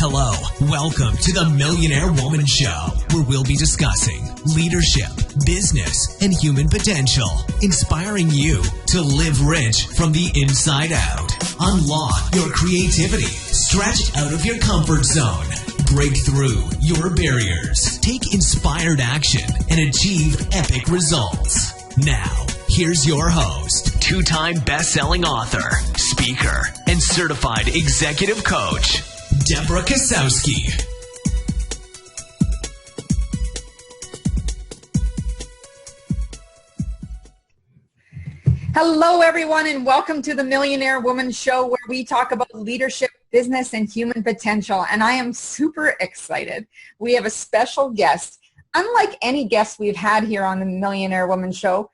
Hello, welcome to the Millionaire Woman Show, where we'll be discussing leadership, business, and human potential, inspiring you to live rich from the inside out. Unlock your creativity, stretch out of your comfort zone, break through your barriers, take inspired action, and achieve epic results. Now, here's your host, two-time best-selling author, speaker, and certified executive coach, Deborah Kosowski. Hello, everyone, and welcome to the Millionaire Woman Show, where we talk about leadership, business, and human potential. And I am super excited. We have a special guest. Unlike any guest we've had here on the Millionaire Woman Show,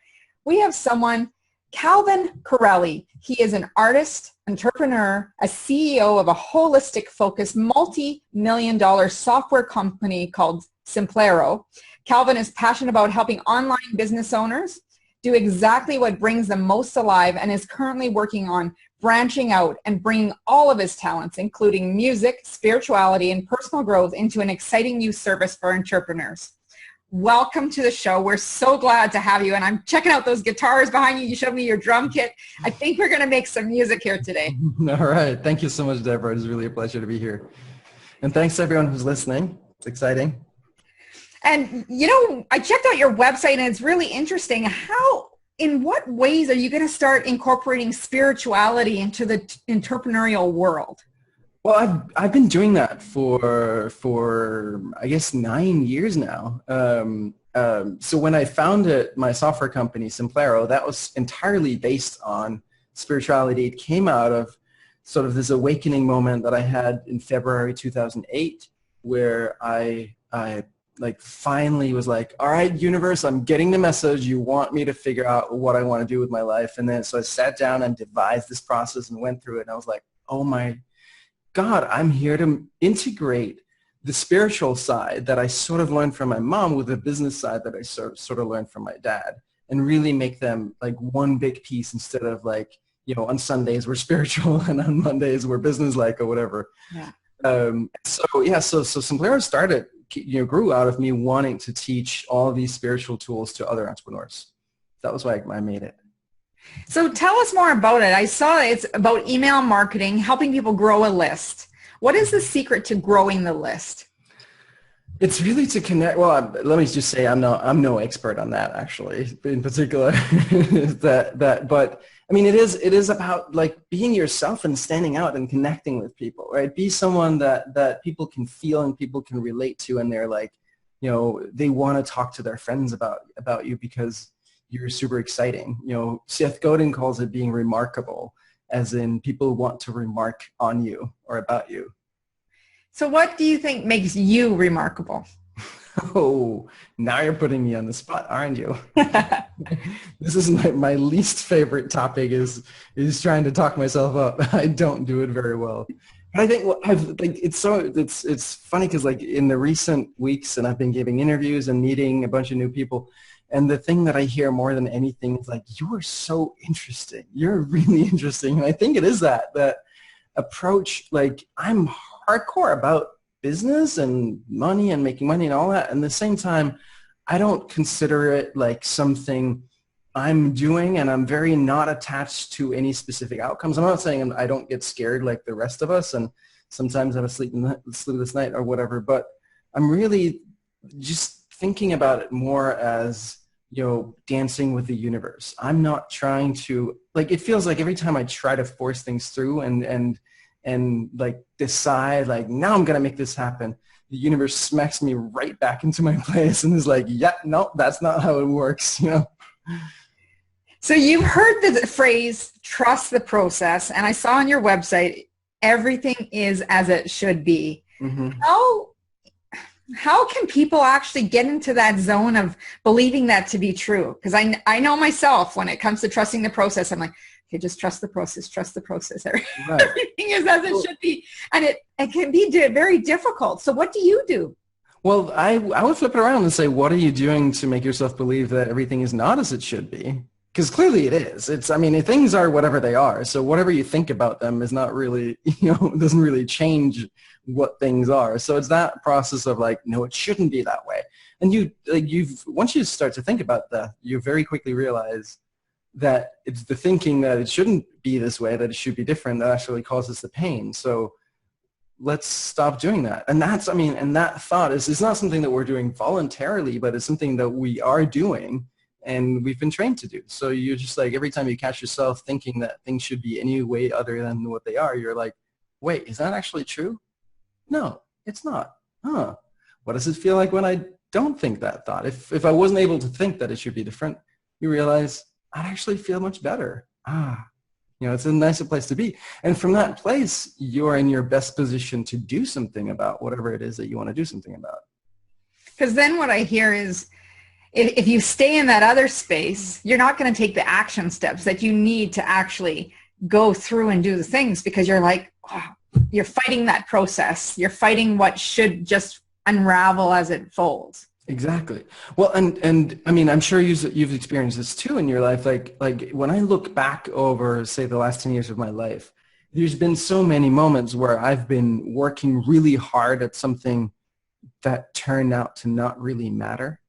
we have someone, Calvin Correli. He is an artist, entrepreneur, a CEO of a holistic focused multi-million-dollar software company called Simplero. Calvin is passionate about helping online business owners do exactly what brings them most alive, and is currently working on branching out and bringing all of his talents, including music, spirituality, and personal growth, into an exciting new service for entrepreneurs. Welcome to the show. We're so glad to have you. And I'm checking out those guitars behind you. You showed me your drum kit. I think we're going to make some music here today. All right. Thank you so much, Deborah. It's really a pleasure to be here. And thanks to everyone who's listening. It's exciting. And, you know, I checked out your website, and it's really interesting. In what ways are you going to start incorporating spirituality into the entrepreneurial world? Well, I've been doing that for I guess 9 years now. So when I founded my software company, Simplero, that was entirely based on spirituality. It came out of sort of this awakening moment that I had in February 2008, where I finally was like, all right, universe, I'm getting the message. You want me to figure out what I want to do with my life. And then so I sat down and devised this process and went through it. And I was like, oh my God, I'm here to integrate the spiritual side that I sort of learned from my mom with the business side that I sort of learned from my dad, and really make them like one big piece, instead of like, you know, on Sundays we're spiritual and on Mondays we're business-like or whatever. Yeah. So Simplero started, grew out of me wanting to teach all these spiritual tools to other entrepreneurs. That was why I made it. So tell us more about it. I saw it's about email marketing, helping people grow a list. What is the secret to growing the list? It's really to connect. Well, let me just say I'm no expert on that, actually, in particular. But I mean, it is about like being yourself and standing out and connecting with people, right? Be someone that people can feel and people can relate to, and they're like, you know, they want to talk to their friends about you because you're super exciting. You know, Seth Godin calls it being remarkable, as in people want to remark on you or about you. So what do you think makes you remarkable? Oh, now you're putting me on the spot, aren't you? This is my least favorite topic is trying to talk myself up. I don't do it very well. But I think it's funny because like in the recent weeks, and I've been giving interviews and meeting a bunch of new people, and the thing that I hear more than anything is like, you are so interesting. You're really interesting. And I think it is that approach. Like, I'm hardcore about business and money and making money and all that. And at the same time, I don't consider it like something I'm doing, and I'm very not attached to any specific outcomes. I'm not saying I don't get scared like the rest of us, and sometimes have a sleepless night or whatever, but I'm really just thinking about it more as, you know, dancing with the universe. I'm not trying to, like, it feels like every time I try to force things through and like decide like, now I'm going to make this happen, the universe smacks me right back into my place and is like, yeah, no, that's not how it works, you know? So you've heard the phrase, trust the process. And I saw on your website, everything is as it should be. Mm-hmm. How can people actually get into that zone of believing that to be true? Because I know myself, when it comes to trusting the process, I'm like, okay, just trust the process, trust the process. Right. Everything is as it should be. And it can be very difficult. So what do you do? Well, I would flip it around and say, what are you doing to make yourself believe that everything is not as it should be? Because clearly it is. Things are whatever they are. So whatever you think about them is not really, doesn't really change what things are. So it's that process of like, no, it shouldn't be that way. And once you start to think about that, you very quickly realize that it's the thinking that it shouldn't be this way, that it should be different, that actually causes the pain. So let's stop doing that. And that thought is not something that we're doing voluntarily, but it's something that we are doing and we've been trained to do. So you're just like, every time you catch yourself thinking that things should be any way other than what they are, you're like, wait, is that actually true? No, it's not. What does it feel like when I don't think that thought? If I wasn't able to think that it should be different, you realize I'd actually feel much better. It's a nicer place to be. And from that place, you're in your best position to do something about whatever it is that you want to do something about. Because then what I hear is, if you stay in that other space, you're not going to take the action steps that you need to actually go through and do the things, because you're like, you're fighting that process. You're fighting what should just unravel as it folds. Exactly. Well, and I'm sure you've experienced this too in your life. Like when I look back over, say, the last 10 years of my life, there's been so many moments where I've been working really hard at something that turned out to not really matter.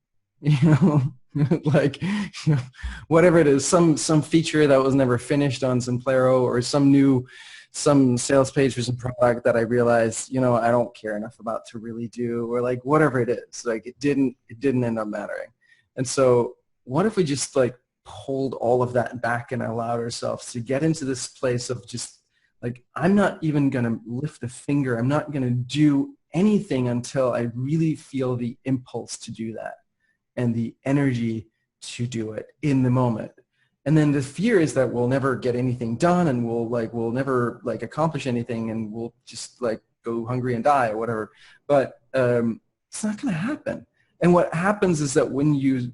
Whatever it is, some feature that was never finished on Simplero, or some sales page for some product that I realized, I don't care enough about to really do, or like whatever it is, like it didn't end up mattering. And so what if we just like pulled all of that back and allowed ourselves to get into this place of just like, I'm not even going to lift a finger. I'm not going to do anything until I really feel the impulse to do that and the energy to do it in the moment. And then the fear is that we'll never get anything done, and we'll never like accomplish anything, and we'll just like go hungry and die or whatever. But it's not going to happen. And what happens is that when you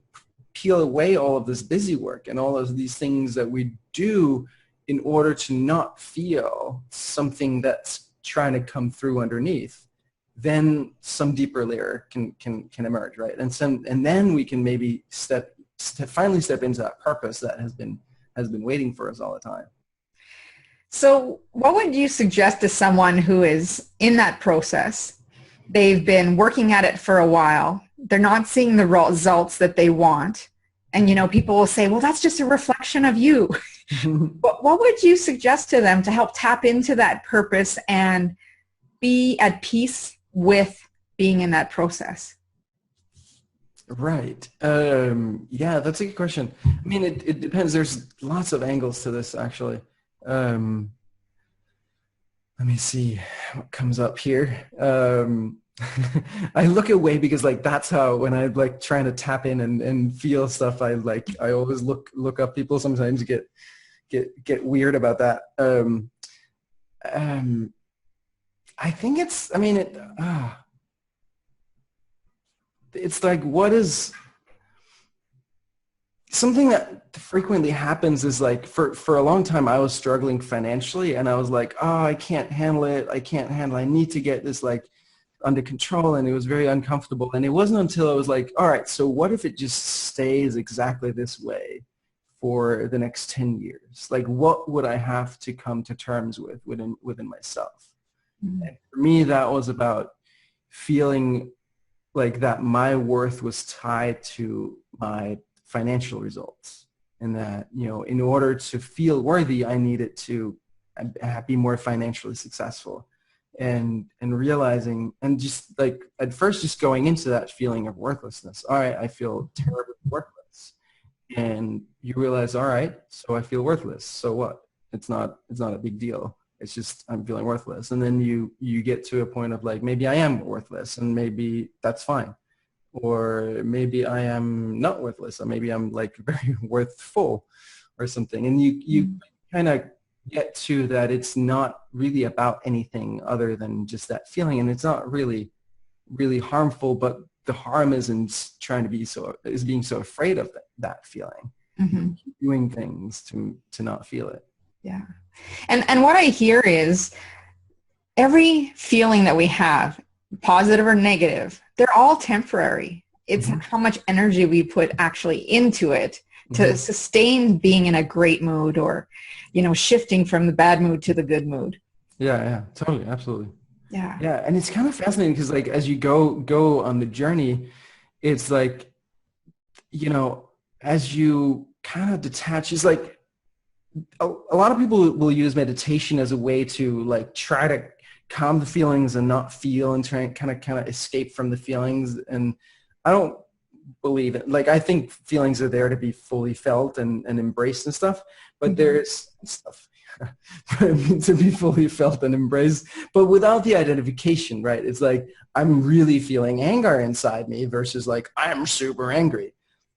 peel away all of this busy work and all of these things that we do in order to not feel something that's trying to come through underneath, then some deeper layer can emerge, right? And then we can maybe finally step into that purpose that has been waiting for us all the time. So what would you suggest to someone who is in that process? They've been working at it for a while. They're not seeing the results that they want. And, people will say, well, that's just a reflection of you. But what would you suggest to them to help tap into that purpose and be at peace with being in that process? Right. Yeah, that's a good question. It depends. There's lots of angles to this, actually. Let me see what comes up here. I look away because that's how, when I trying to tap in and feel stuff, I always look up people. Sometimes get weird about that. I think it's like, what is something that frequently happens is like, for a long time I was struggling financially, and I was like, I can't handle it. I need to get this under control, and it was very uncomfortable. And it wasn't until I was like, all right, so what if it just stays exactly this way for the next 10 years? Like, what would I have to come to terms with within myself? Mm-hmm. And for me, that was about feeling like that my worth was tied to my financial results, and that, in order to feel worthy, I needed to be more financially successful. And realizing, and just at first just going into that feeling of worthlessness. All right, I feel terribly worthless. And you realize, all right, so I feel worthless. So what? It's not a big deal. It's just, I'm feeling worthless. And then you get to a point of maybe I am worthless, and maybe that's fine. Or maybe I am not worthless, or maybe I'm very worthful or something. And you kind of get to that it's not really about anything other than just that feeling. And it's not really, really harmful, but the harm is in being so afraid of that feeling, mm-hmm. doing things to not feel it. Yeah. And what I hear is every feeling that we have, positive or negative, they're all temporary. It's mm-hmm. how much energy we put actually into it to sustain being in a great mood, or, shifting from the bad mood to the good mood. Yeah, totally. Absolutely. Yeah. Yeah. And it's kind of fascinating because like, as you go on the journey, it's like, as you kind of detach, it's like a lot of people will use meditation as a way to like try to calm the feelings and not feel and try and kind of escape from the feelings. And I don't believe it. Like, I think feelings are there to be fully felt and embraced and stuff, but there's stuff to be fully felt and embraced, but without the identification, right? It's like, I'm really feeling anger inside me versus like, I'm super angry.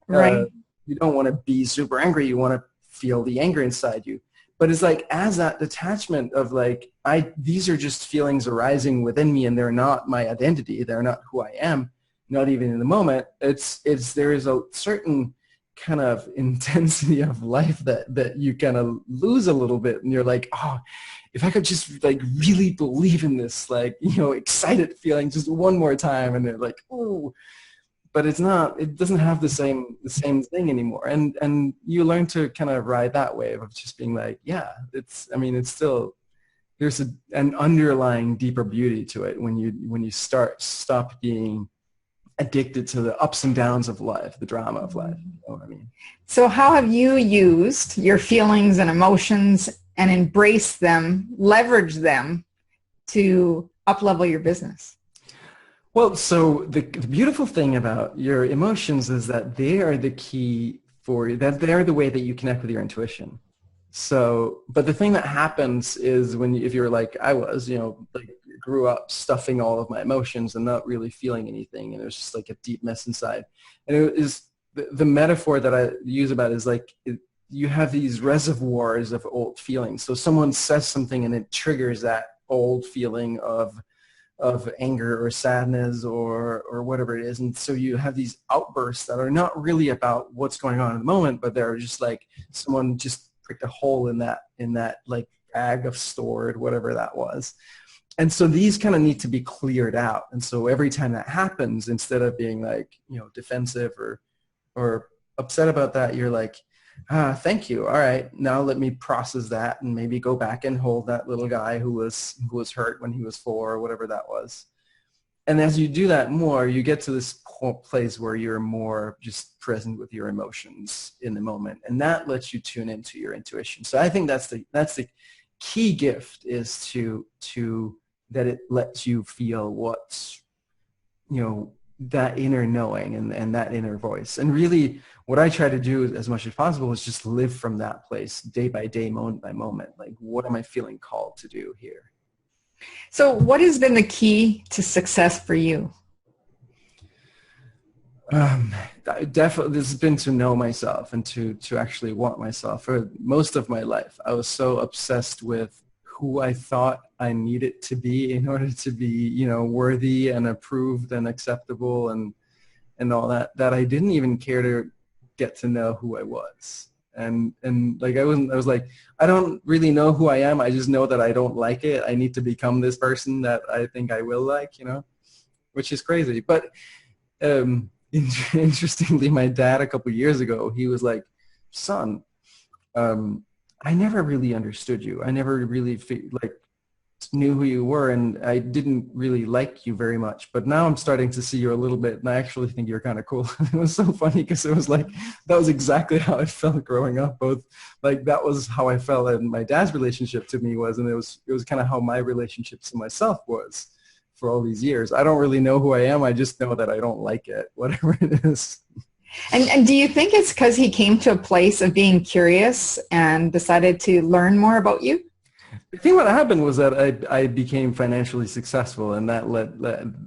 Right. You don't want to be super angry. You want to feel the anger inside you. But it's like, as that detachment of like, these are just feelings arising within me and they're not my identity. They're not who I am, not even in the moment. There is a certain kind of intensity of life that you kind of lose a little bit. And you're like, oh, if I could just like really believe in this, like, excited feeling just one more time. And they're like, oh, but it doesn't have the same thing anymore. And you learn to kind of ride that wave of just being like, yeah, it's still, there's an underlying deeper beauty to it when you stop being addicted to the ups and downs of life, the drama of life. You know what I mean? So how have you used your feelings and emotions and embraced them, leveraged them to up-level your business? Well, so the beautiful thing about your emotions is that they are the key for you, that they're the way that you connect with your intuition. So, but the thing that happens is if you're like I was, like grew up stuffing all of my emotions and not really feeling anything, and it was just like a deep mess inside. And it is the metaphor that I use about it is like you have these reservoirs of old feelings. So someone says something and it triggers that old feeling of anger or sadness or whatever it is. And so you have these outbursts that are not really about what's going on in the moment, but they're just like someone just pricked a hole in that like bag of stored whatever that was. And so these kind of need to be cleared out. And so every time that happens, instead of being like, defensive or upset about that, you're like, thank you. All right, now let me process that and maybe go back and hold that little guy who was hurt when he was 4 or whatever that was. And as you do that more, you get to this place where you're more just present with your emotions in the moment, and that lets you tune into your intuition. So I think that's the key gift, is to that it lets you feel what's that inner knowing and that inner voice. And really what I try to do as much as possible is just live from that place day by day, moment by moment. Like, what am I feeling called to do here? So what has been the key to success for you? Definitely, this has been to know myself and to actually want myself. For most of my life, I was so obsessed with who I thought I needed to be in order to be, worthy and approved and acceptable and all that I didn't even care to get to know who I was. And like I was like, I don't really know who I am. I just know that I don't like it. I need to become this person that I think I will like, which is crazy. But interestingly, my dad a couple of years ago, he was like, son, I never really understood you. I never really knew who you were, and I didn't really like you very much. But now I'm starting to see you a little bit, and I actually think you're kind of cool. It was so funny because it was like, that was exactly how I felt growing up. Both like that was how I felt, and my dad's relationship to me was, and it was kind of how my relationship to myself was for all these years. I don't really know who I am. I just know that I don't like it, whatever it is. And do you think it's because he came to a place of being curious and decided to learn more about you? I think what happened was that I became financially successful, and that let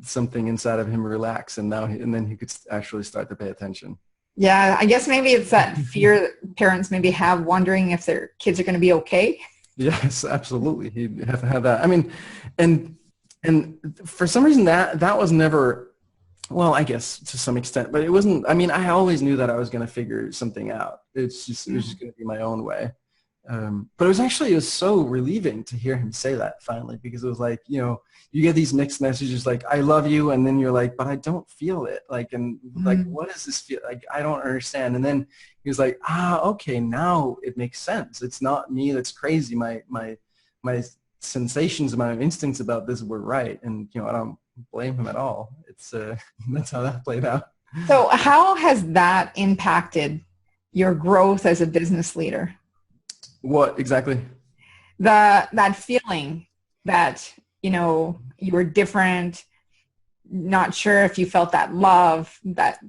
something inside of him relax, and then he could actually start to pay attention. Yeah, I guess maybe it's that fear that parents maybe have, wondering if their kids are going to be okay. Yes, absolutely. You have to have that. I mean, and for some reason that was never, well, I guess to some extent, but it wasn't. I mean, I always knew that I was going to figure something out. It was just going to be my own way. But it was so relieving to hear him say that finally, because it was like, you get these mixed messages like, I love you. And then you're like, but I don't feel it. Like, and like, what does this feel like? I don't understand. And then he was like, okay, now it makes sense. It's not me that's crazy. My sensations, my instincts about this were right. And, I don't blame him at all. It's, that's how that played out. So how has that impacted your growth as a business leader? What exactly? That feeling that, you were different, not sure if you felt that love, that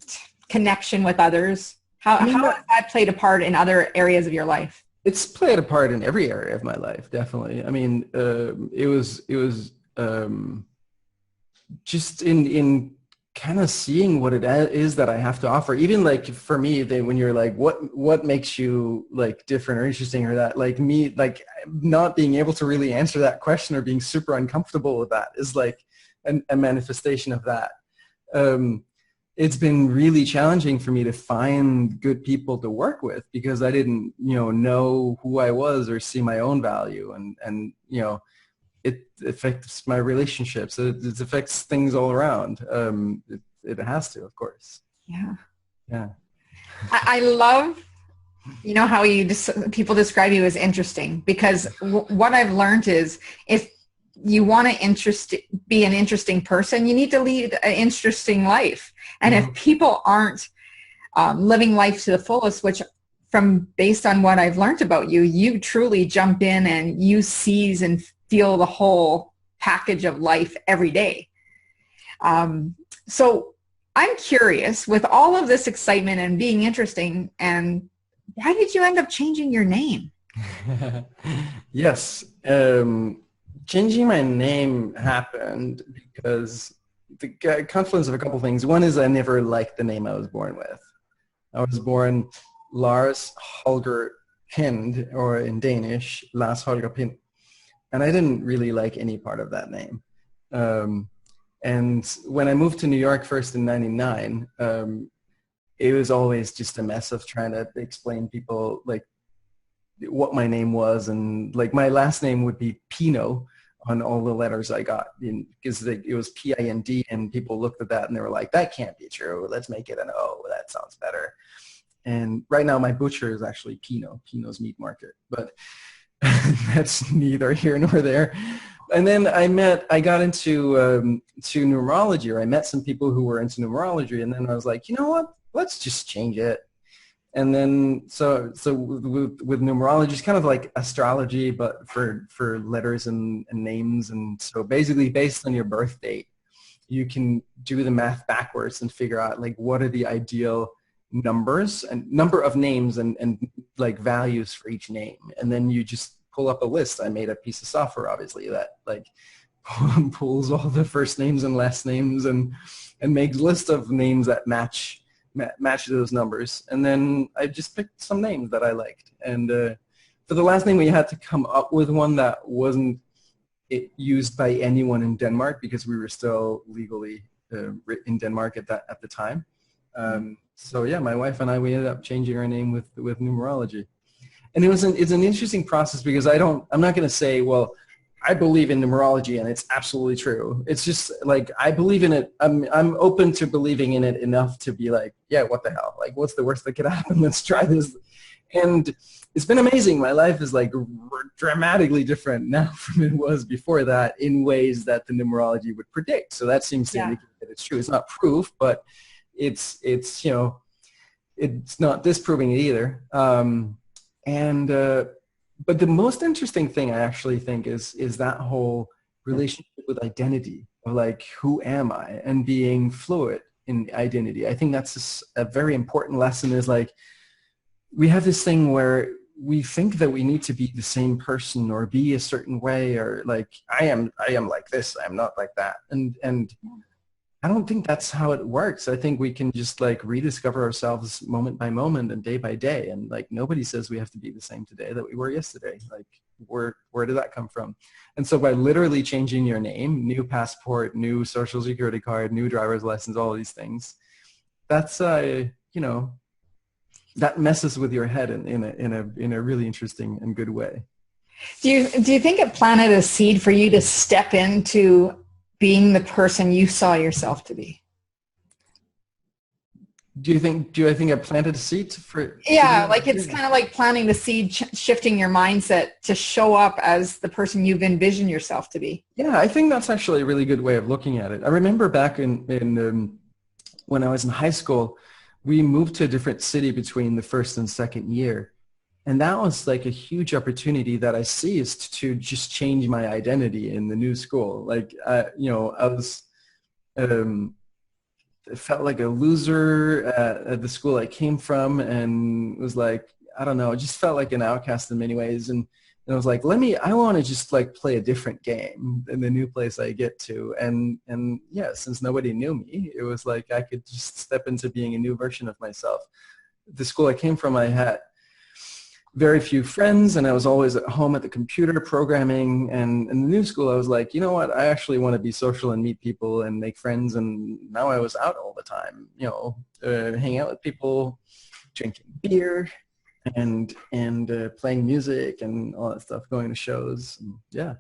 connection with others. How has that played a part in other areas of your life? It's played a part in every area of my life, definitely. I mean, it was just in kind of seeing what it is that I have to offer. Even like for me, when you're like, what makes you like different or interesting, or that, like me, like not being able to really answer that question or being super uncomfortable with that is like a manifestation of that. It's been really challenging for me to find good people to work with, because I didn't, know who I was or see my own value, and it affects my relationships. It affects things all around. It has to, of course. Yeah. Yeah. I love, how people describe you as interesting, because what I've learned is if you want to be an interesting person, you need to lead an interesting life. And if people aren't living life to the fullest, which based on what I've learned about you, you truly jump in and you seize and feel the whole package of life every day. So I'm curious, with all of this excitement and being interesting, and why did you end up changing your name? Yes. Changing my name happened because the confluence of a couple things. One is I never liked the name I was born with. I was born Lars Holger Pind, or in Danish, Lars Holger Pind. And I didn't really like any part of that name. And when I moved to New York first in '99, it was always just a mess of trying to explain people like what my name was. And like my last name would be Pino on all the letters I got, because it was P-I-N-D, and people looked at that and they were like, that can't be true. Let's make it an O. That sounds better. And right now my butcher is actually Pino's Meat Market. But that's neither here nor there. And then I got into to numerology, or I met some people who were into numerology, and then I was like, you know what? Let's just change it. And then so with numerology, it's kind of like astrology, but for letters and names. And so basically, based on your birth date, you can do the math backwards and figure out like what are the ideal numbers and number of names and like values for each name. And then you just pull up a list. I made a piece of software, obviously, that like pulls all the first names and last names and makes a list of names that match those numbers. And then I just picked some names that I liked. And for the last name, we had to come up with one that wasn't used by anyone in Denmark, because we were still legally in Denmark at the time. So yeah, my wife and I, we ended up changing our name with numerology. And it's an interesting process, because I'm not going to say, well, I believe in numerology and it's absolutely true. It's just like, I believe in it. I'm open to believing in it enough to be like, yeah, what the hell? Like, what's the worst that could happen? Let's try this. And it's been amazing. My life is like dramatically different now from it was before that, in ways that the numerology would predict. So that seems to indicate that it's true. It's not proof, but it's not disproving it either. But the most interesting thing I actually think is that whole relationship with identity, of like, who am I, and being fluid in identity. I think that's a very important lesson, is like, we have this thing where we think that we need to be the same person or be a certain way, or like, I am like this, I'm not like that. And I don't think that's how it works. I think we can just like rediscover ourselves moment by moment and day by day. And like, nobody says we have to be the same today that we were yesterday. Like, where did that come from? And so by literally changing your name, new passport, new social security card, new driver's license, all these things, that's, that messes with your head in a really interesting and good way. Do you think it planted a seed for you to step into being the person you saw yourself to be? Do I think I planted a seed for? Yeah, like it's kind of like planting the seed, shifting your mindset to show up as the person you've envisioned yourself to be. Yeah, I think that's actually a really good way of looking at it. I remember back in when I was in high school, we moved to a different city between the first and second year. And that was like a huge opportunity that I seized to just change my identity in the new school. Like, I was, I felt like a loser at the school I came from, and was like, I don't know, it just felt like an outcast in many ways. And I was like, I want to just like play a different game in the new place I get to. And yeah, since nobody knew me, it was like I could just step into being a new version of myself. The school I came from, I had very few friends, and I was always at home at the computer programming. And in the new school, I was like, you know what, I actually want to be social and meet people and make friends. And now I was out all the time, hanging out with people, drinking beer, and playing music and all that stuff, going to shows. And yeah,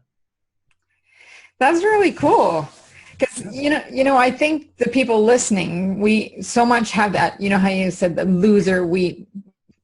that's really cool. Because I think the people listening, we so much have that. You know how you said the loser, we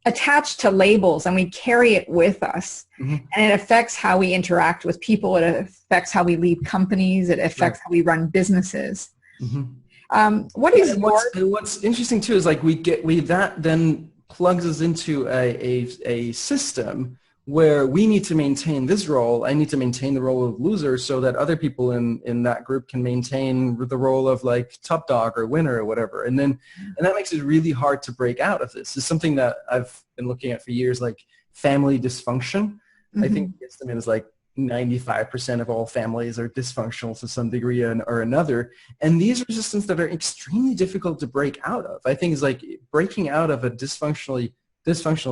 attached to labels and we carry it with us. Mm-hmm. And it affects how we interact with people. It affects how we lead companies. It affects how we run businesses. Mm-hmm. What's interesting too is like that then plugs us into a system where we need to maintain this role. I need to maintain the role of loser so that other people in that group can maintain the role of like top dog or winner or whatever. And that makes it really hard to break out of this. It's something that I've been looking at for years, like family dysfunction. Mm-hmm. I think the estimate is like 95% of all families are dysfunctional to some degree or another. And these are systems that are extremely difficult to break out of. I think it's like breaking out of a dysfunctional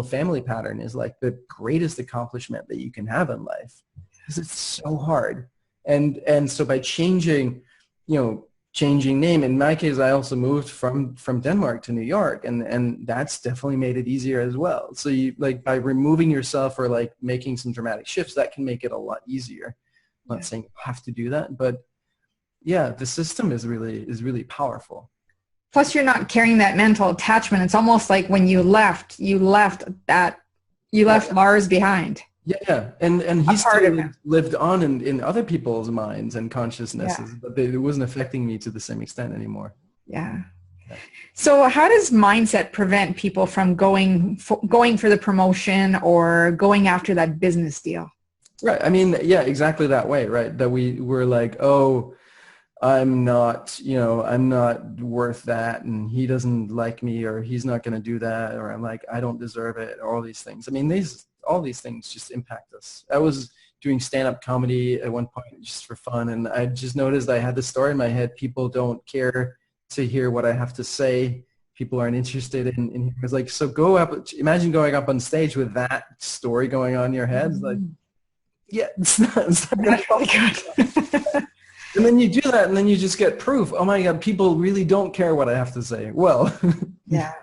family pattern is like the greatest accomplishment that you can have in life, because it's so hard. And so by changing name, in my case, I also moved from Denmark to New York, and that's definitely made it easier as well. So you like by removing yourself or like making some dramatic shifts, that can make it a lot easier. I'm not saying you have to do that, but yeah, the system is really powerful. Plus, you're not carrying that mental attachment. It's almost like when you left Lars behind. Yeah, and he still lived on in other people's minds and consciousnesses, but it wasn't affecting me to the same extent anymore. Yeah. So how does mindset prevent people from going for the promotion or going after that business deal? Right. I mean, yeah, exactly that way, right? That we were like, oh, I'm not worth that, and he doesn't like me, or he's not going to do that, or I'm like, I don't deserve it, or all these things. I mean, all these things just impact us. I was doing stand-up comedy at one point just for fun, and I just noticed I had this story in my head. People don't care to hear what I have to say. People aren't interested in it's like, so imagine going up on stage with that story going on in your head. It's like, yeah, it's not really good. And then you do that, and then you just get proof. Oh my God, people really don't care what I have to say. Well, yeah.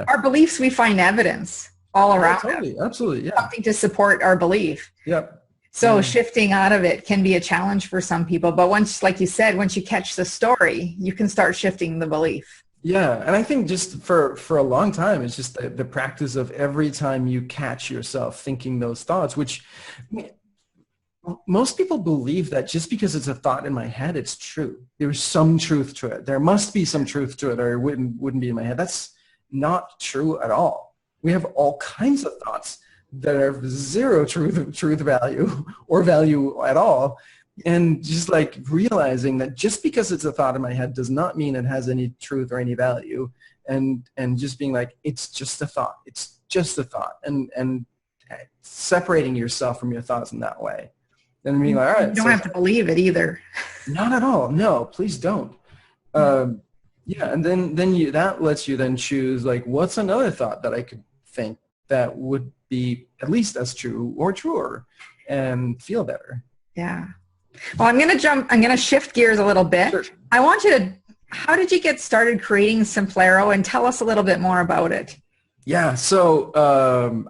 Our beliefs, we find evidence all around. Totally, absolutely, yeah. Something to support our belief. Yep. So shifting out of it can be a challenge for some people. But once, like you said, once you catch the story, you can start shifting the belief. Yeah, and I think just for a long time, it's just the practice of every time you catch yourself thinking those thoughts, which most people believe that just because it's a thought in my head, it's true. There's some truth to it. There must be some truth to it, or it wouldn't be in my head. That's not true at all. We have all kinds of thoughts that have zero truth value or value at all. And just like realizing that just because it's a thought in my head does not mean it has any truth or any value. And just being like, it's just a thought. It's just a thought. And separating yourself from your thoughts in that way. And being like, all right. You don't have to believe it either. Not at all. No, please don't. Yeah, and then that lets you then choose, like, what's another thought that I could think that would be at least as true or truer and feel better. Yeah. Well, I'm going to shift gears a little bit. Sure. I want you to, how did you get started creating Simplero, and tell us a little bit more about it? Yeah, so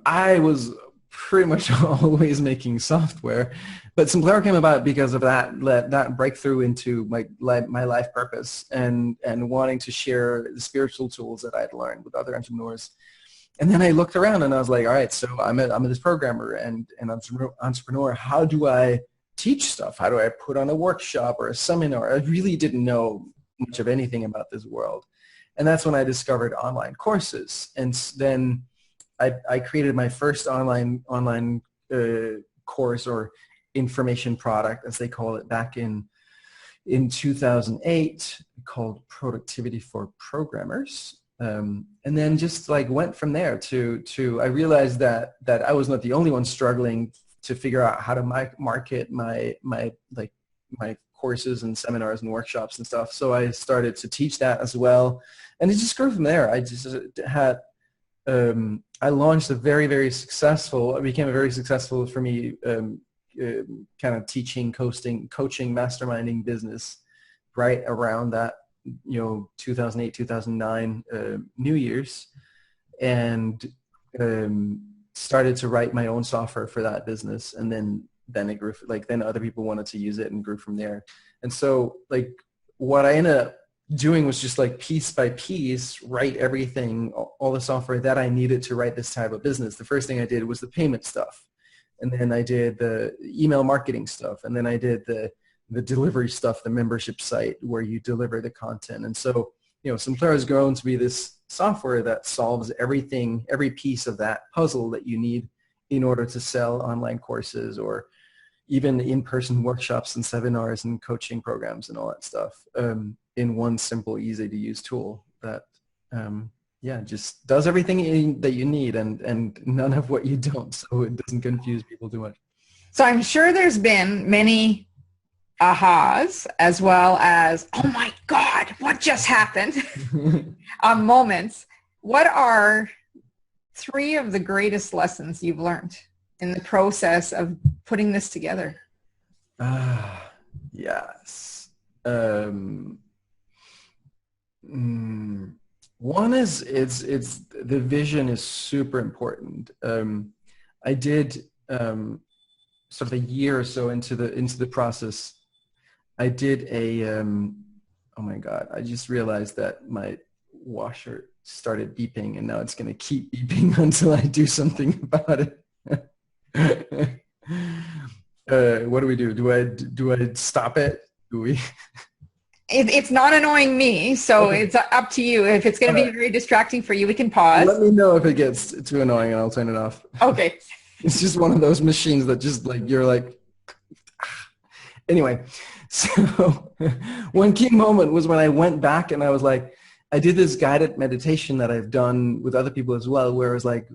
I was pretty much always making software, but Simplero came about because of that breakthrough into my life purpose and wanting to share the spiritual tools that I'd learned with other entrepreneurs. And then I looked around and I was like, all right, so I'm this programmer and entrepreneur. How do I teach stuff? How do I put on a workshop or a seminar? I really didn't know much of anything about this world. And that's when I discovered online courses. And then I created my first online course or information product, as they call it, back in 2008, called Productivity for Programmers. And then just like went from there to I realized that I was not the only one struggling to figure out how to market my courses and seminars and workshops and stuff. So I started to teach that as well. And it just grew from there. I just had, I launched it became a very successful for me, kind of teaching, coaching, masterminding business right around that, 2008, 2009, New Year's, and started to write my own software for that business. And then it grew, then other people wanted to use it and grew from there. And so what I ended up doing was just piece by piece, write everything, all the software that I needed to write this type of business. The first thing I did was the payment stuff. And then I did the email marketing stuff. And then I did the delivery stuff, the membership site where you deliver the content. And so, Simplero has grown to be this software that solves everything, every piece of that puzzle that you need in order to sell online courses or even in-person workshops and seminars and coaching programs and all that stuff, in one simple, easy to use tool that, just does everything that you need and none of what you don't, so it doesn't confuse people too much. So I'm sure there's been many ahas as well as, oh my God, what just happened? Moments. What are 3 of the greatest lessons you've learned in the process of putting this together? Yes. One is it's the vision is super important. I did sort of a year or so into the process. I did oh my God, I just realized that my washer started beeping and now it's going to keep beeping until I do something about it. What do we do? Do I stop it? Do we? It's not annoying me, so okay. It's up to you. If it's going to be very distracting for you, we can pause. Let me know if it gets too annoying and I'll turn it off. Okay. It's just one of those machines that just you're like, anyway. So one key moment was when I went back and I was like, I did this guided meditation that I've done with other people as well, where it was like,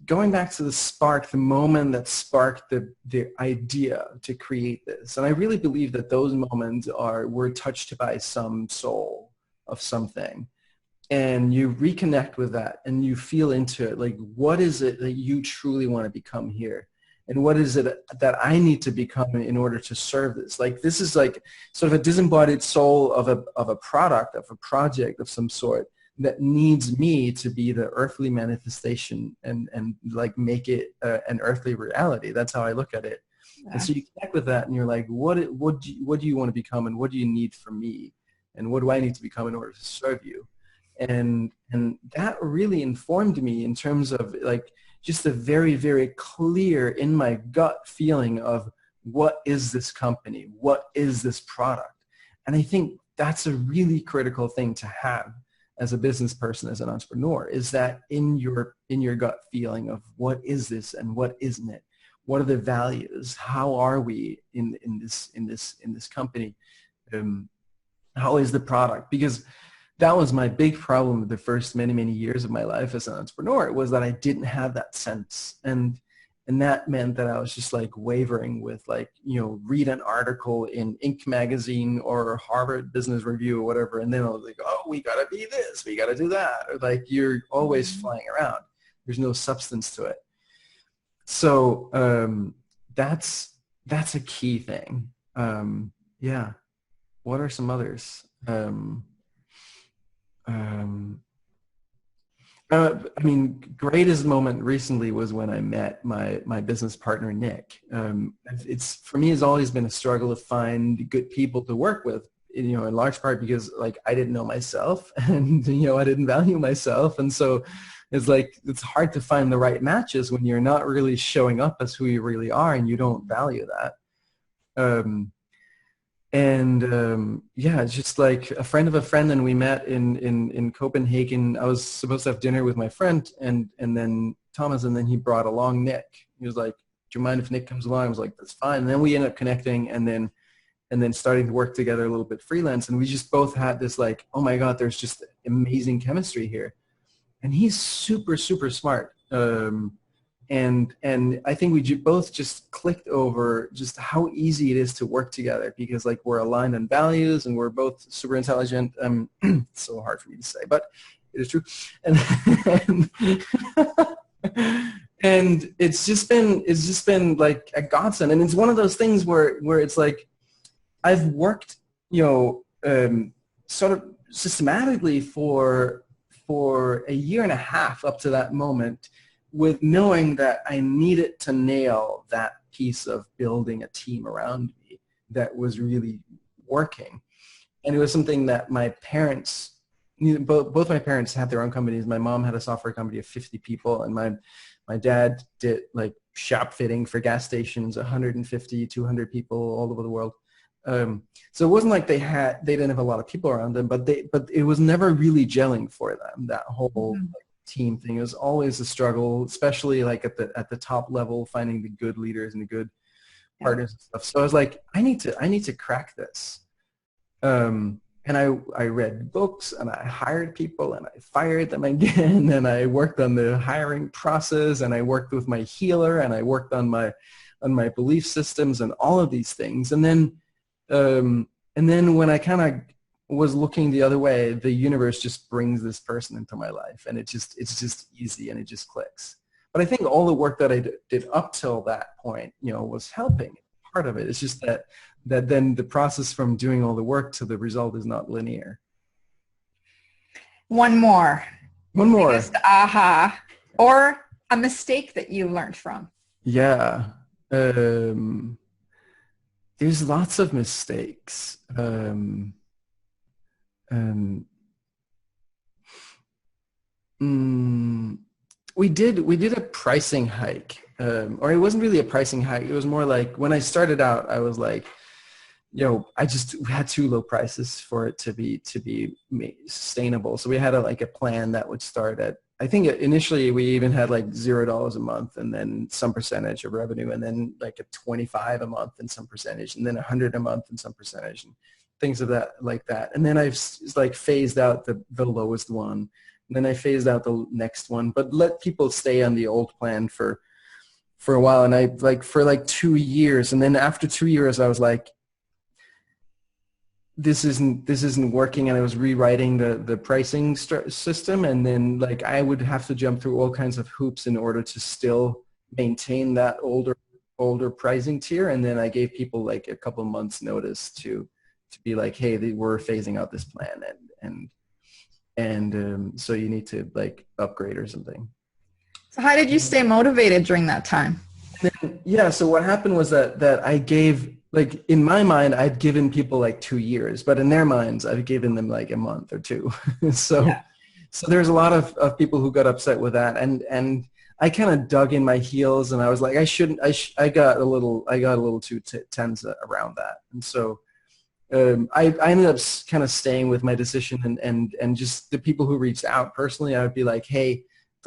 going back to the moment that sparked the idea to create this. And I really believe that those moments were touched by some soul of something. And you reconnect with that and you feel into it. What is it that you truly want to become here? And what is it that I need to become in order to serve this? This is sort of a disembodied soul of a product, of a project of some sort that needs me to be the earthly manifestation and make it an earthly reality. That's how I look at it. Yeah. And so you connect with that and you're like, what do you want to become and what do you need from me? And what do I need to become in order to serve you? And that really informed me in terms of just a very, very clear in my gut feeling of what is this company? What is this product? And I think that's a really critical thing to have as a business person, as an entrepreneur, is that in your gut feeling of what is this and what isn't it? What are the values? How are we in this company? How is the product? Because that was my big problem with the first many years of my life as an entrepreneur, was that I didn't have that sense. And that meant that I was just wavering with read an article in Inc. magazine or Harvard Business Review or whatever. And then I was like, oh, we got to be this, we got to do that. Or you're always flying around. There's no substance to it. So that's a key thing. Yeah. What are some others? I mean, greatest moment recently was when I met my business partner, Nick. It's for me, it's always been a struggle to find good people to work with, you know, in large part because like I didn't know myself and, you know, I didn't value myself. And so it's like, it's hard to find the right matches when you're not really showing up as who you really are and you don't value that. Yeah, it's just like a friend of a friend, and we met in Copenhagen. I was supposed to have dinner with my friend and then Thomas, and then he brought along Nick. He was like, do you mind if Nick comes along? I was like, that's fine. And then we ended up connecting and then starting to work together a little bit freelance. And we just both had this like, oh my God, there's just amazing chemistry here. And he's super, super smart. And I think we both just clicked over just how easy it is to work together because like we're aligned on values and we're both super intelligent. It's so hard for me to say, but it is true. And it's just been like a godsend. And it's one of those things where it's like I've worked, you know, sort of systematically for a year and a half up to that moment, with knowing that I needed to nail that piece of building a team around me that was really working. And it was something that my parents, both my parents had their own companies. My mom had a software company of 50 people, and my dad did like shop fitting for gas stations, 150, 200 people all over the world. So it wasn't like they didn't have a lot of people around them, but it was never really gelling for them, that whole team thing. It was always a struggle, especially like at the top level, finding the good leaders and the good partners and stuff. So I was like, I need to crack this. And I read books and I hired people and I fired them again, and I worked on the hiring process, and I worked with my healer, and I worked on my belief systems and all of these things. And then when I kind of was looking the other way, the universe just brings this person into my life, and it's just easy and it just clicks. But I think all the work that I did up till that point, you know, was helping. Part of it. It's just that then the process from doing all the work to the result is not linear. One more. Biggest aha, or a mistake that you learned from. Yeah. There's lots of mistakes. We did a pricing hike, or it wasn't really a pricing hike. It was more like when I started out, I was like, you know, I just had too low prices for it to be sustainable. So we had a plan that would start at, I think initially we even had like $0 a month, and then some percentage of revenue, and then like a 25 a month and some percentage, and then 100 a month and some percentage, and things of that like that. And then I've like phased out the lowest one. And then I phased out the next one, but let people stay on the old plan for a while. And I for 2 years. And then after 2 years, I was like, this isn't working. And I was rewriting the pricing system. And then like, I would have to jump through all kinds of hoops in order to still maintain that older pricing tier. And then I gave people like a couple months notice to be like, hey, we're phasing out this plan. And so you need to like upgrade or something. So how did you stay motivated during that time? Yeah. So what happened was that I gave, like in my mind, I'd given people like 2 years, but in their minds, I'd given them like a month or two. So there's a lot of people who got upset with that. And I kind of dug in my heels, and I was like, I got a little too tense around that. And so I ended up kind of staying with my decision, and just the people who reached out personally, I would be like, hey,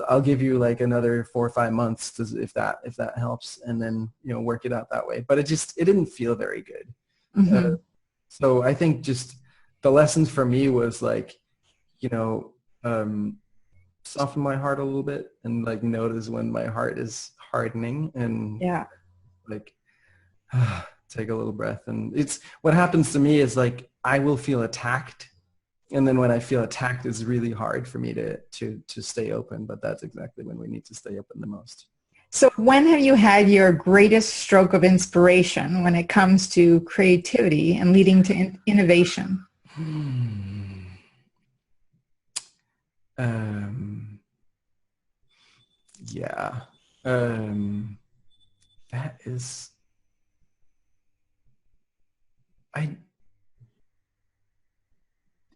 I'll give you like another 4 or 5 months if that helps, and then, you know, work it out that way. But it didn't feel very good. Mm-hmm. So I think just the lessons for me was like, you know, soften my heart a little bit, and like notice when my heart is hardening, and like take a little breath. And it's what happens to me is like I will feel attacked, and then when I feel attacked, it's really hard for me to stay open. But that's exactly when we need to stay open the most. So when have you had your greatest stroke of inspiration when it comes to creativity and leading to innovation? Yeah. That is,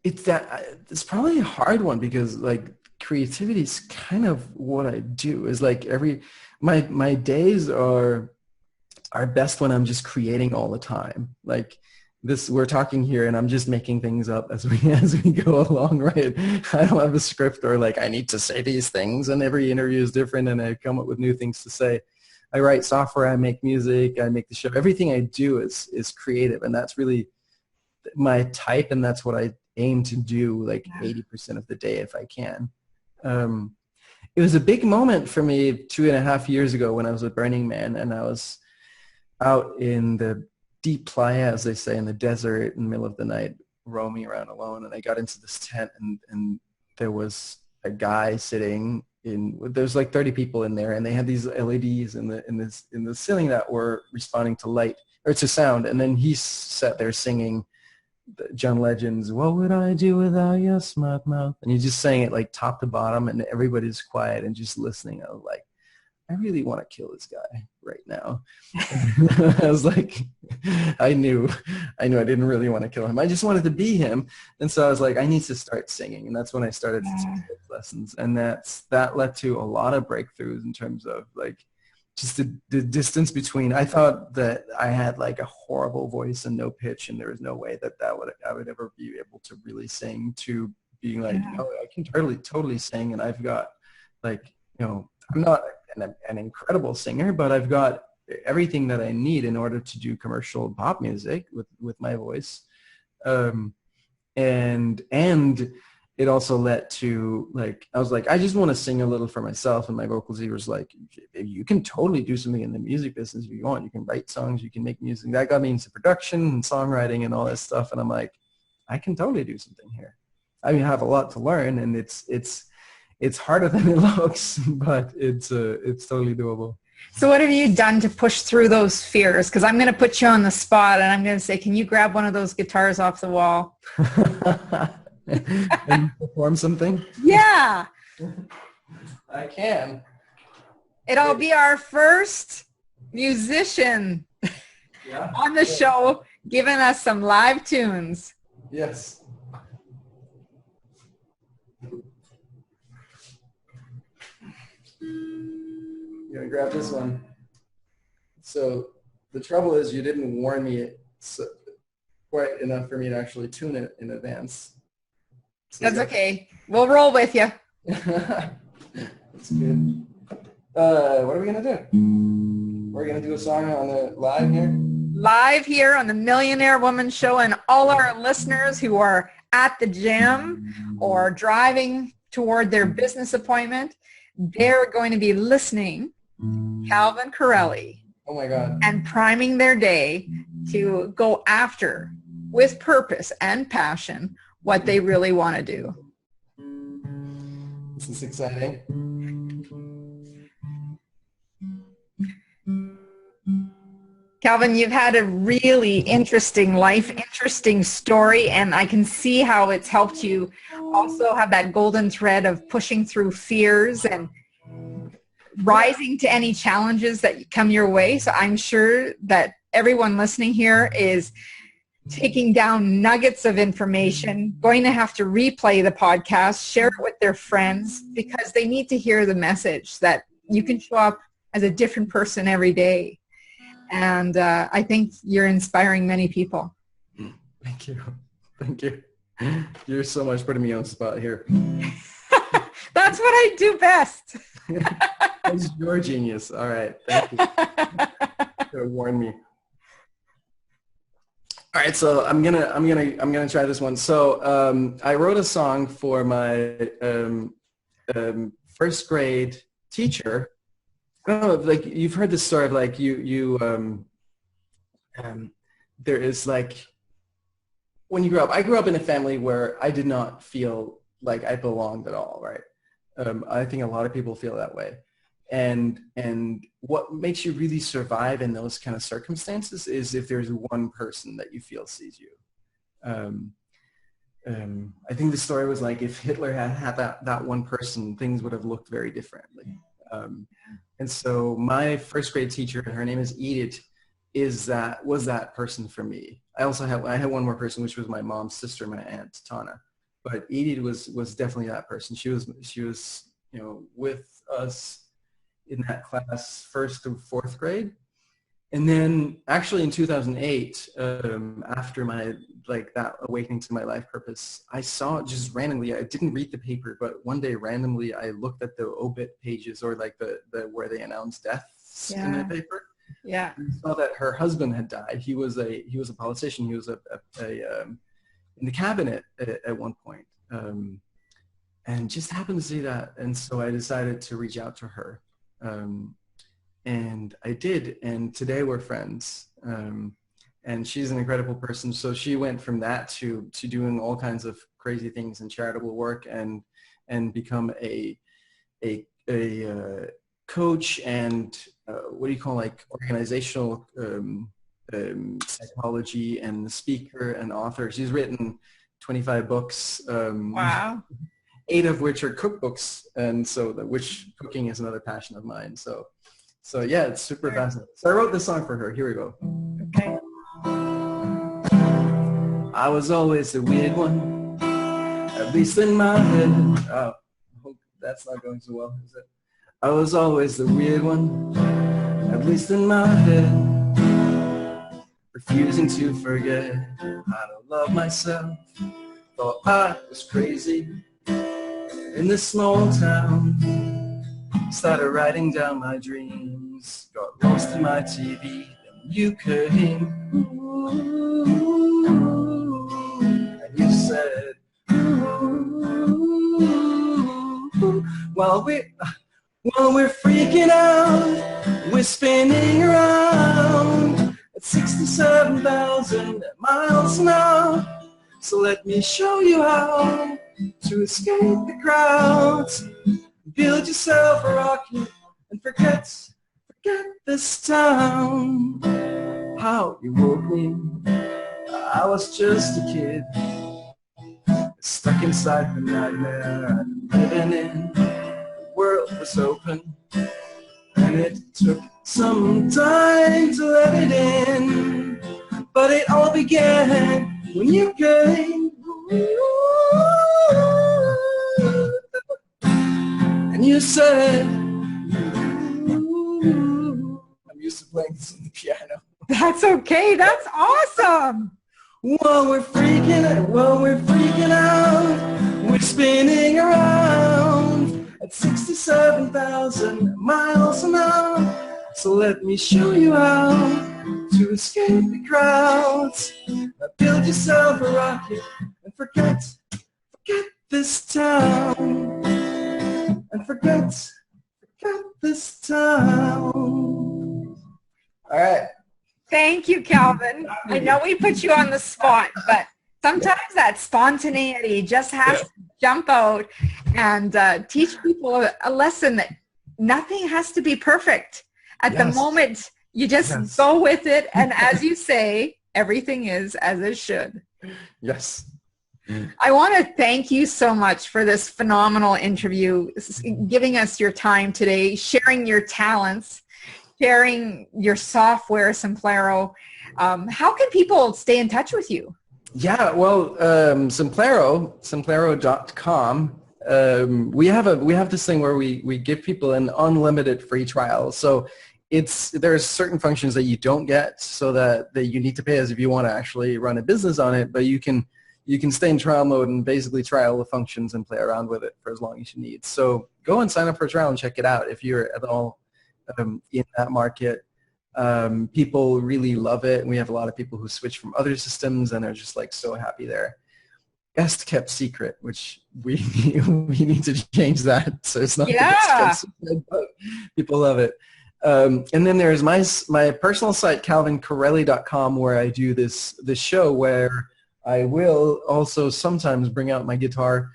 it's probably a hard one because like creativity is kind of what I do. Is like my days are best when I'm just creating all the time. Like this, we're talking here and I'm just making things up as we go along, right? I don't have a script or like I need to say these things, and every interview is different and I come up with new things to say. I write software, I make music, I make the show. Everything I do is creative, and that's really my type, and that's what I aim to do like 80% of the day if I can. It was a big moment for me 2.5 years ago when I was with Burning Man, and I was out in the deep playa, as they say, in the desert in the middle of the night, roaming around alone. And I got into this tent, and there was a guy sitting in. There's like 30 people in there, and they had these LEDs in the ceiling that were responding to light or to sound. And then he sat there singing John Legend's "What Would I Do Without Your Smart Mouth," and he just sang it like top to bottom, and everybody's quiet and just listening. I was like, I really want to kill this guy right now. I was like, I knew I didn't really want to kill him. I just wanted to be him. And so I was like, I need to start singing. And that's when I started to take lessons. And that led to a lot of breakthroughs in terms of like just the distance between. I thought that I had like a horrible voice and no pitch, and there was no way that I would ever be able to really sing, to being like, oh, I can totally sing. And I've got like, I'm not an incredible singer, but I've got everything that I need in order to do commercial pop music with my voice. And it also led to like, I was like, I just want to sing a little for myself. And my vocal teacher was like, you can totally do something in the music business if you want. You can write songs, you can make music. That got me into production and songwriting and all that stuff. And I'm like, I can totally do something here. I mean, I have a lot to learn, and it's harder than it looks, but it's totally doable. So what have you done to push through those fears? Because I'm going to put you on the spot, and I'm going to say, can you grab one of those guitars off the wall? And perform something? Yeah. I can. It'll be our first musician on the show giving us some live tunes. Yes. I'm going to grab this one. So the trouble is you didn't warn me quite enough for me to actually tune it in advance. So that's okay. We'll roll with you. That's good. What are we going to do? We're going to do a song on the live here? Live here on the Millionaire Woman Show, and all our listeners who are at the gym or driving toward their business appointment, they're going to be listening Calvin Correli. Oh my God. And priming their day to go after, with purpose and passion, what they really want to do. This is exciting. Calvin, you've had a really interesting life, interesting story, and I can see how it's helped you also have that golden thread of pushing through fears and rising to any challenges that come your way. So I'm sure that everyone listening here is taking down nuggets of information, going to have to replay the podcast, share it with their friends, because they need to hear the message that you can show up as a different person every day. And I think you're inspiring many people. Thank you. Thank you. You're so much putting me on the spot here. That's what I do best. It's your genius. All right. Thank you. You warned me. All right, so I'm gonna try this one. So I wrote a song for my first grade teacher. I don't know, like you've heard this story of like there is like when you grow up. I grew up in a family where I did not feel like I belonged at all. Right. I think a lot of people feel that way. And what makes you really survive in those kind of circumstances is if there's one person that you feel sees you. I think the story was like if Hitler had that one person, things would have looked very differently. And so my first grade teacher, her name is Edith, was that person for me. I had one more person, which was my mom's sister, my aunt Tana. But Edith was definitely that person. She was with us in that class 1st to 4th grade. And then actually in 2008, after that awakening to my life purpose, I saw just randomly, I didn't read the paper, but one day randomly I looked at the obit pages, or like the where they announced deaths in the paper. Yeah. And I saw that her husband had died. He was a politician. He was in the cabinet at one point. And just happened to see that. And so I decided to reach out to her. And I did, and today we're friends. And she's an incredible person. So she went from that to doing all kinds of crazy things in charitable work, and become a coach and what do you call, like, organizational psychology, and speaker and author. She's written 25 books. Wow. 8 of which are cookbooks, and so which cooking is another passion of mine. So yeah, it's super fascinating. So I wrote this song for her. Here we go. Okay. I was always the weird one, at least in my head. Oh, I hope that's not going so well, is it? I was always the weird one, at least in my head. Refusing to forget how to love myself. Thought I was crazy in this small town. Started writing down my dreams, got lost in my TV, and you came, and you said, while we're freaking out, we're spinning around at 67,000 miles an hour. So let me show you how to escape the crowds. Build yourself a rocket and forget this town. How you woke me, I was just a kid, stuck inside the nightmare I'm living in. The world was open, and it took some time to let it in. But it all began when you came. And you said, I'm used to playing this on the piano. That's okay. That's awesome. While we're freaking out, we're spinning around at 67,000 miles an hour. So let me show you how to escape the crowds. Now build yourself a rocket and forget this town. And forget this town. All right. Thank you, Calvin. I know we put you on the spot, but sometimes that spontaneity just has to jump out and teach people a lesson that nothing has to be perfect. At the moment, you just go with it. And as you say, everything is as it should. Yes. I want to thank you so much for this phenomenal interview, giving us your time today, sharing your talents, sharing your software, Simplero. How can people stay in touch with you? Yeah, well, Simplero.com. We have this thing where we give people an unlimited free trial. So there's certain functions that you don't get, so that you need to pay as if you want to actually run a business on it, but you can stay in trial mode and basically try all the functions and play around with it for as long as you need. So go and sign up for a trial and check it out if you're at all in that market. People really love it. We have a lot of people who switch from other systems and are just like so happy there. Best kept secret, which we need to change that, so it's not the best kept secret, but people love it. And then there's my personal site, calvincorreli.com, where I do this show where I will also sometimes bring out my guitar,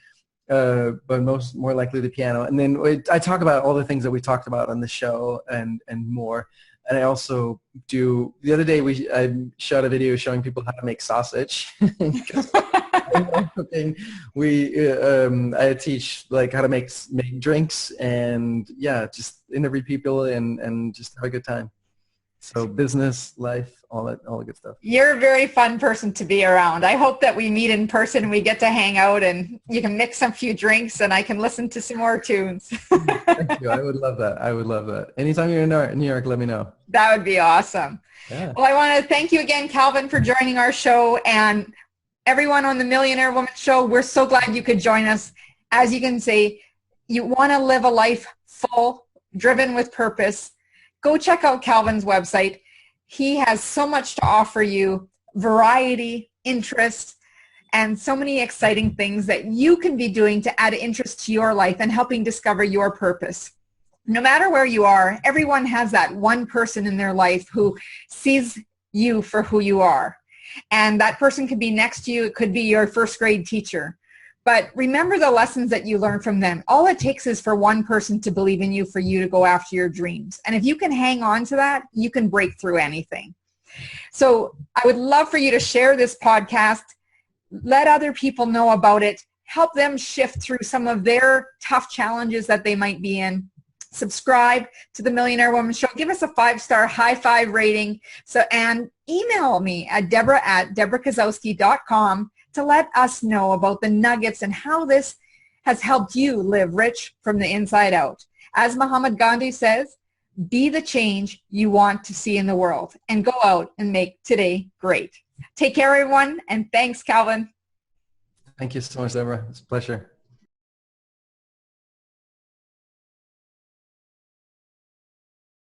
but more likely the piano. And then I talk about all the things that we talked about on the show and more. And I also the other day I shot a video showing people how to make sausage. I cooking. I teach like how to make drinks, and yeah, just interview people and just have a good time. So business, life, all the good stuff. You're a very fun person to be around. I hope that we meet in person and we get to hang out and you can mix some few drinks and I can listen to some more tunes. Thank you. I would love that. Anytime you're in New York, let me know. That would be awesome. Yeah. Well, I want to thank you again, Calvin, for joining our show, and everyone on the Millionaire Woman Show. We're so glad you could join us. As you can see, you want to live a life full, driven with purpose. Go check out Calvin's website. He has so much to offer you, variety, interest, and so many exciting things that you can be doing to add interest to your life and helping discover your purpose. No matter where you are, everyone has that one person in their life who sees you for who you are. And that person could be next to you. It could be your first grade teacher. But remember the lessons that you learned from them. All it takes is for one person to believe in you, for you to go after your dreams. And if you can hang on to that, you can break through anything. So I would love for you to share this podcast. Let other people know about it. Help them shift through some of their tough challenges that they might be in. Subscribe to the Millionaire Woman Show. Give us a 5-star high five rating. And email me at Deborah@DeborahKazowski.com to let us know about the nuggets and how this has helped you live rich from the inside out. As Muhammad Gandhi says, be the change you want to see in the world and go out and make today great. Take care, everyone, and thanks, Calvin. Thank you so much, Deborah. It's a pleasure.